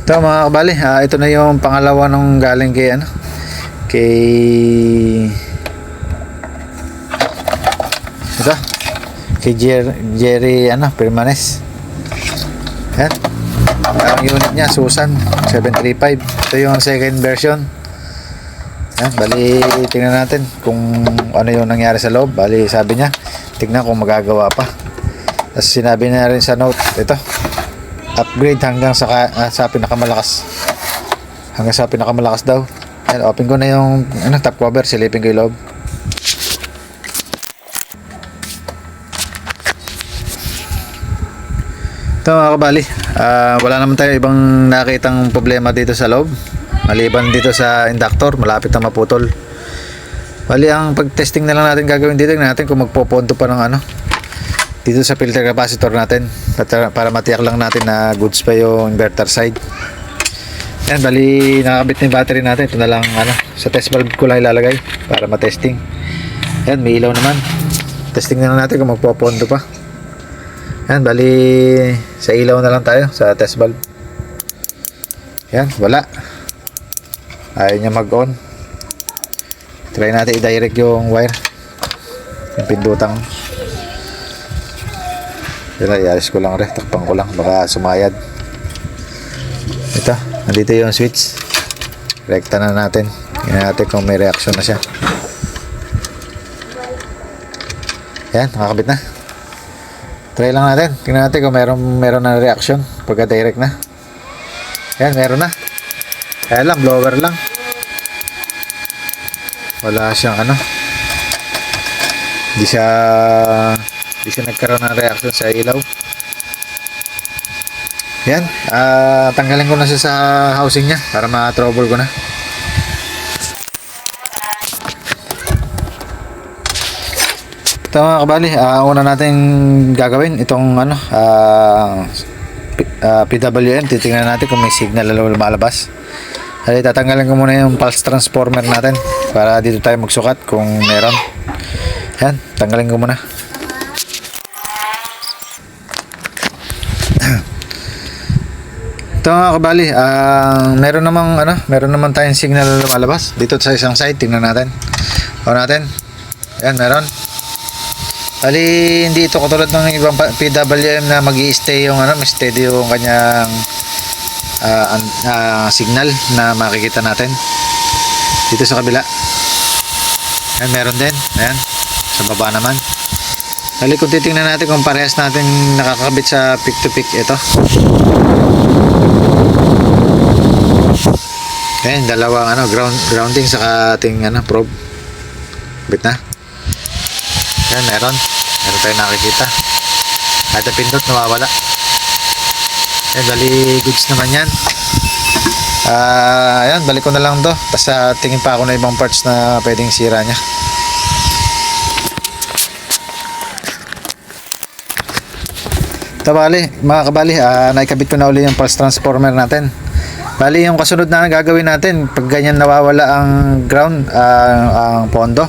Ito mga kabali, ito na yung pangalawa nung galing kay kay ito, kay Jerry Permanes. Yan. Ang unit niya Susan 735. Ito yung second version. Yan, bali tingnan natin kung ano yung nangyari sa loob. Bali sabi niya, tingnan kung magagawa pa. Tapos sinabi niya rin sa note, ito upgrade hanggang sa pinakamalakas. Hanggang sa pinakamalakas daw. Ayan, open ko na yung top cover, silipin ko yung loob. Ito mga kabali, wala naman tayo ibang nakitang problema dito sa loob. Maliban dito sa inductor, malapit na maputol. Bali, ang pag-testing na lang natin gagawin dito, natin kung magpoponto pa ng dito sa filter capacitor natin para matiyak lang natin na goods pa yung inverter side. Yan, bali nakakabit na yung battery natin. Ito na lang sa test valve ko lang ilalagay para matesting. Yan, may ilaw naman. Testing na lang natin kung magpopondo pa. Yan, bali sa ilaw na lang tayo sa test valve. Yan, wala. Ayaw niya mag-on. Try natin i-direct yung wire, yung pindutang. Pero ialis ko lang rin, takpan ko lang, baka sumayad. Ito, nandito yung switch. Rekta na natin. Tingnan natin kung may reaction na siya. Yan, nakakabit na. Try lang natin. Tingnan natin kung meron na reaction pagka direct na. Yan, meron na. Kaya lang, blower lang. Wala siyang Hindi siya nagkaroon ng reaction sa ilaw. Yan, tanggalin ko na siya sa housing niya para ma-trouble ko na. Ito mga kabali, una natin gagawin itong PWM. Titingnan natin kung may signal na lumalabas. Ay, tatanggalin ko muna yung pulse transformer natin para dito tayo magsukat kung meron. Yan, tanggalin ko muna. Ito mga kabali, meron naman tayong signal na lumalabas dito sa isang side. Tingnan natin. Yan, meron. Bali, hindi ito katulad ng ibang PWM na mag-i-stay yung steady yung kanyang signal na makikita natin. Dito sa kabila. Yan, meron din. Ayan, sa baba naman. Bali, kung titingnan natin kung parehas natin nakakabit sa peak to peak, ito. Ayan, dalawang grounding sa ating probe. Bit na. Ayan, meron tayong nakikita. Kada pindot nawawala. Ayan, bali goods naman yan. Ayan, balik ko na lang to. Tapos tingin pa ako na ibang parts na pwedeng sira nya. Ito bali, mga kabali, naikabit ko na uli yung pulse transformer natin. Bali, yung kasunod na gagawin natin, pag ganyan nawawala ang ground, ang pondo,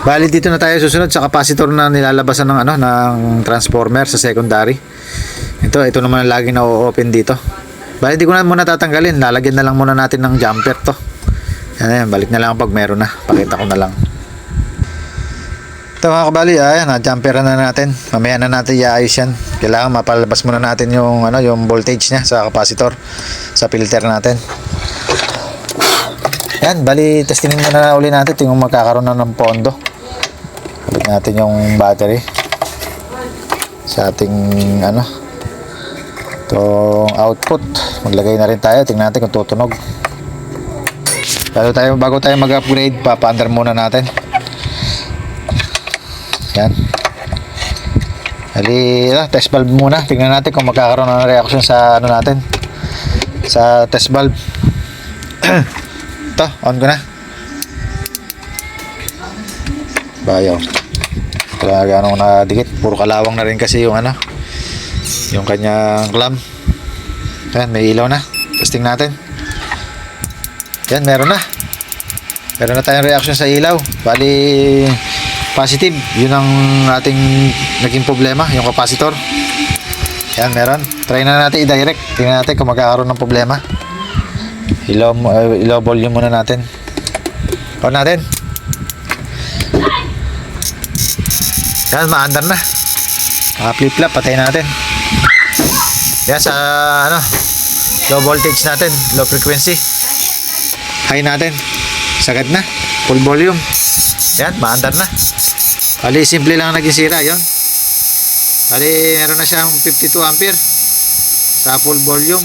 bali dito na tayo susunod sa capacitor na nilalabasan ng transformer sa secondary. Ito naman ang lagi na open dito. Bali, di ko na muna tatanggalin, lalagyan na lang muna natin ng jumper to. Yan, balik na lang pag meron na, pakita ko na lang. Ito mga kabali, ayan, jumper na natin. Mamaya na natin iayos yan. Kailangan mapalabas muna natin yung voltage niya sa capacitor, sa filter natin. Yan, bali testingin muna na uli natin kung magkakaroon na ng pondo. Balik natin yung battery sa ating itong output. Maglagay na rin tayo, tingnan natin kung tutunog. Bago tayo mag-upgrade, papa-under muna natin. Yan. Bali, test valve muna. Tingnan natin kung magkakaroon ng reaction sa natin. Sa test valve. Ito, on ko na. Bayaw. Talaga nadikit. Puro kalawang na rin kasi yung yung kanyang clamp. Yan, may ilaw na. Testing natin. Yan, meron na. Meron na tayong reaction sa ilaw. Bali, positive. Yun ang ating naging problema, yung capacitor. Yan, meron. Try na natin i-direct. Tingnan natin kung magkakaroon ng problema. Low volume muna natin. On natin. Yan, maandar na. Flip-flop, patayin natin. Yan, sa low voltage natin, low frequency. High natin. Sagad na. Full volume. Yan, maandar na. Bali, simple lang naging sira. Yan. Bali, meron na siyang 52 ampere sa full volume.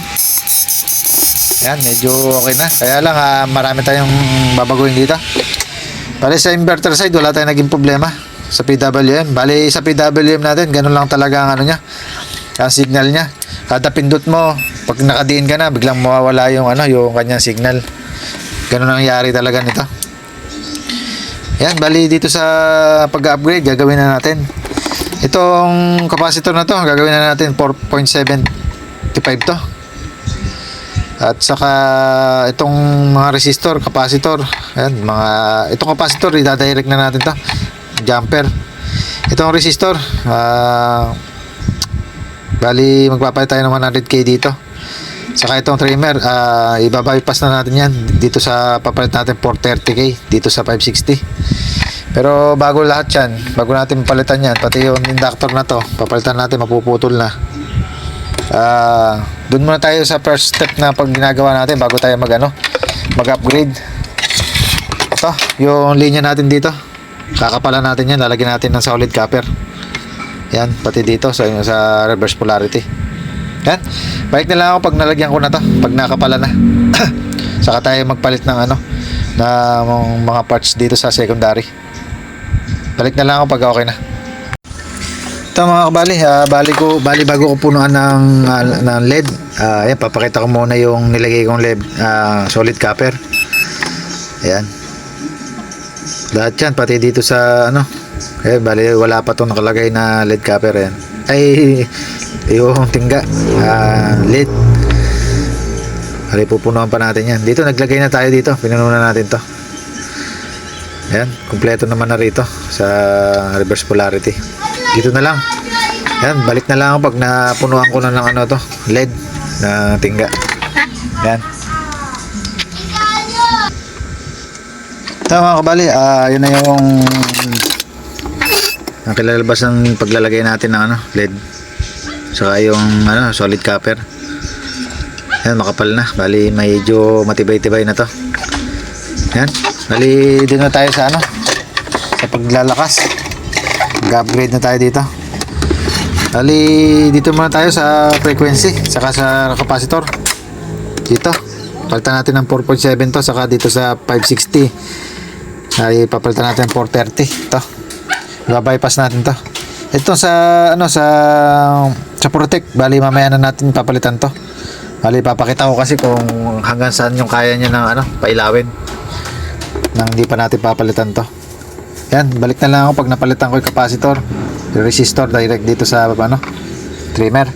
Yan, medyo okay na. Kaya lang, marami tayong babaguhin dito. Bali, sa inverter side, wala tayong naging problema sa PWM. Bali, sa PWM natin, ganun lang talaga ang niya, ang signal niya. Kada pindot mo, pag nakadiin ka na, biglang mawawala yung yung kanyang signal. Ganun ang nangyari talaga nito. Yan, bali dito sa pag-upgrade, gagawin na natin. Itong capacitor na to, gagawin na natin 4.75 to. At saka itong mga resistor, capacitor, ayan, itong capacitor, i-direct na natin to. Jumper. Itong resistor, bali magpapalit tayo ng 100k dito. Saka itong trimmer, ibabypass na natin yan dito sa papalit natin 430k dito sa 560. Pero bago lahat yan, bago natin palitan yan, pati yung inductor na to, papalitan natin, mapuputol na. Doon muna tayo sa first step na pag ginagawa natin bago tayo mag-upgrade. Ito, yung linya natin dito. Kakapalan natin yan, lalagyan natin ng solid copper. Yan, pati dito sa reverse polarity. Yan, balik na lang ako pag nalagyan ko na to, pag nakapala na. Saka tayo magpalit ng mga parts dito sa secondary. Balik na lang ako pag okay na. Ito mga kabali, bali bago ko punuan ng LED. Ayan, papakita ko muna yung nilagay kong LED, solid copper. Ayan. Lahat yan, pati dito sa bali wala pa itong nakalagay na LED copper. Ayan. Ay, yung tingga, LED. Bali pupunuan pa natin yan. Dito naglagay na tayo dito, pinunuan natin to. Ayan, kumpleto naman na rito sa reverse polarity. Dito na lang. Ayan, balik na lang ako pag napunuan ko na ng to, LED na tingga. Ayan. Ito mga kabali, yun na yung nakilalabas ng paglalagay natin ng LED. Saka yung solid copper. Ayan, makapal na. Bali, medyo matibay-tibay na to. Ayan. Bali, dito na tayo sa sa paglalakas. Mag-upgrade na tayo dito. Bali, dito muna tayo sa frequency, saka sa capacitor. Dito. Palitan natin ng 4.7 to, saka dito sa 560. Ay, papalitan natin ng 430. Ito. I-bypass natin to. Ito sa protect. Bali, mamaya na natin papalitan to. Bali, papakita ko kasi kung hanggang saan yung kaya niya ng pailawin. Nang hindi pa natin papalitan to. Yan, balik na lang ako pag napalitan ko yung capacitor, yung resistor direct dito sa trimmer.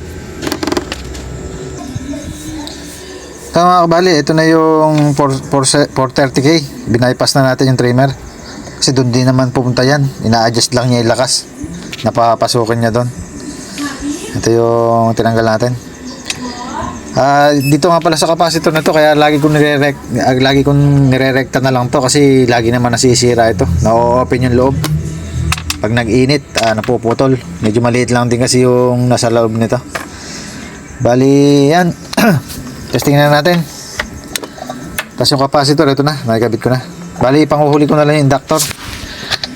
Ito mga kabali, ito na yung 430k. Binaypass na natin yung trimmer kasi doon din naman pupunta yan. Ina-adjust lang niya yung lakas, napapasukin niya doon. Ito yung tinanggal natin. Dito nga pala sa capacitor na to, kaya lagi kong nirerekta na lang to kasi lagi naman nasisira ito. Na-open yung loob. Pag nag-init, napuputol. Medyo maliit lang din kasi yung nasa loob nito. Bali, yan. Testing na natin. Tapos yung capacitor, ito na. Nakikabit ko na. Bali, panguhuli ko na lang yung inductor.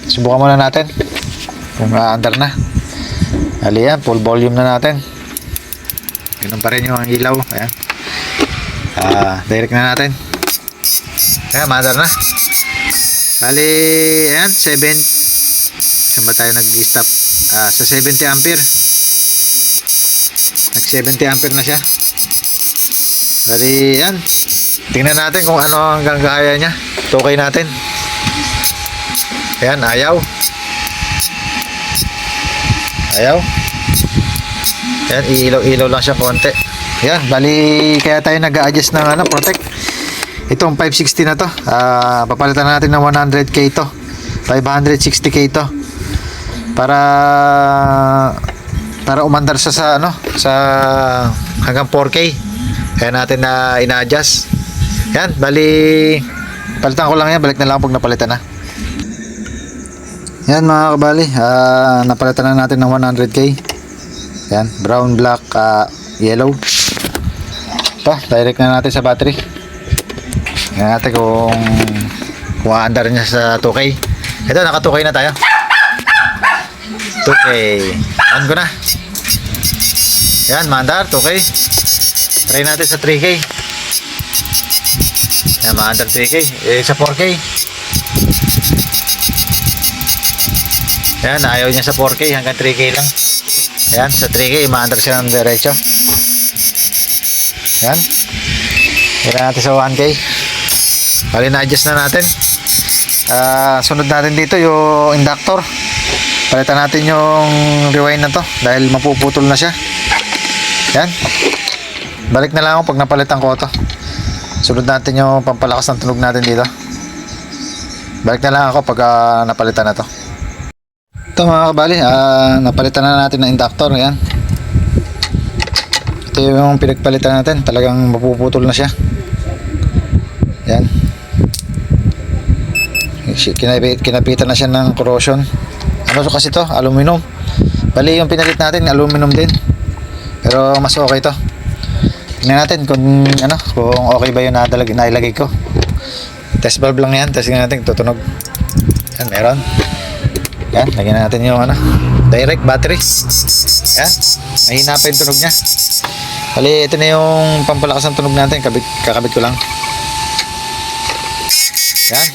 Subukan muna natin kung under na. Bali yan, full volume na natin. Ganun pa rin yung ilaw. Ayan. Direct na natin. Ayan, maandar na. Bali, ayan, 7. Saan ba tayo nag-stop? Sa 70 ampere. Nag 70 ampere na siya. Bali, ayan. Tingnan natin kung ano hanggang kaya niya. Tukay natin. Ayan, ayaw. Ayaw. Ayan, ilaw-ilaw lang siya konti. Ayan, bali kaya tayo nag-a-adjust ng protect. Itong 560 na to, papalitan na natin ng 100k to, 560k to, para para umandar siya sa ano, sa hanggang 4K. Kaya natin na ina-adjust. Yan, bali palitan ko lang yan, balik na lang pag napalitan na. Yan mga kabali, napalitan na natin ng 100K. Yan, brown, black, yellow. Ito, direct na natin sa battery. Yan natin kung aandar niya sa 2K. Ito, naka 2K na tayo. 2K. On ko na. Yan, maandar, 2K. Try natin sa 3K. Yan, maandar 3K. Sa 4K. Yan, ayaw niya sa 4K, hanggang 3K lang. Yan, sa 3K, maandar siya ng diretso. Yan. Yan natin sa 1K. Bali na-adjust na natin. Sunod natin dito yung inductor. Palitan natin yung rewind na to dahil mapuputol na siya. Yan. Balik na lang ako pag napalitan ko to. Sunod natin yung pampalakas ng tunog natin dito. Balik na lang ako pag napalitan na to. Ito mga kabali, napalitan na natin ng inductor. Yan. Ito yung pinagpalitan natin. Talagang mapuputol na siya. Yan. Kinapitan na siya ng corrosion. Ano kasi to? Aluminum. Bali yung pinalit natin, aluminum din. Pero mas okay to. Tingnan natin kung okay ba yung nailagay ko. Test valve lang yan. Testing natin tutunog. Yan, meron. Yan, lagyan natin yung direct battery. Yan, mahina pa yung tunog niya. Bali, ito na yung pampalakas ng tunog natin. Kakabit ko lang. Yan.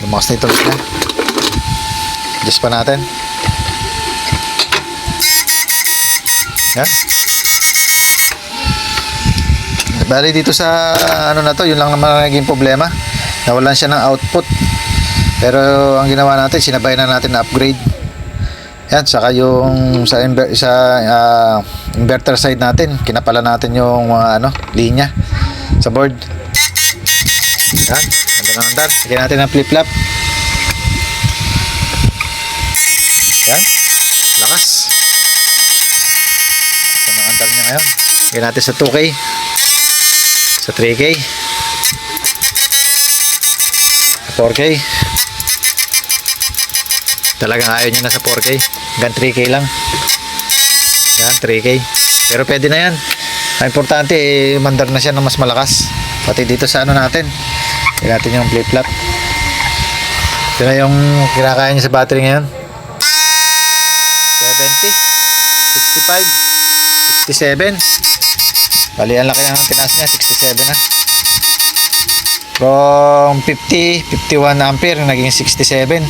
Lumakas na yung tunog niya. Adjust pa natin. Yan. Bali dito sa na to, yun lang naman naging problema. Nawalan siya ng output. Pero ang ginawa natin, sinabay na natin na upgrade. Yan, saka yung sa inverter side natin, kinapala natin yung mga linya sa board. Yan, andar. Lagyan natin ng flip-flop. Yan, lakas. Ito ang andar niya ngayon. Lagyan natin sa 2K, sa 3K, 4K. Talagang ayaw niya na sa 4K, hanggang 3K lang. Yan, 3K. Pero pwede na yan. Ang importante, mandar na siya ng mas malakas. Pati dito sa natin. Lagyan natin yung flip-flop. Ito na yung kinakaya niya sa battery ngayon. 70, 65, 67. Bali, ang laki ng tinaas niya, 67 na. From 50, 51 ampere, naging 67.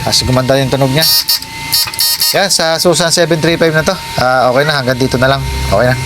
As gumanda yung tunog niya. Yan, sa Susan 735 na to. Okay na, hanggang dito na lang. Okay na.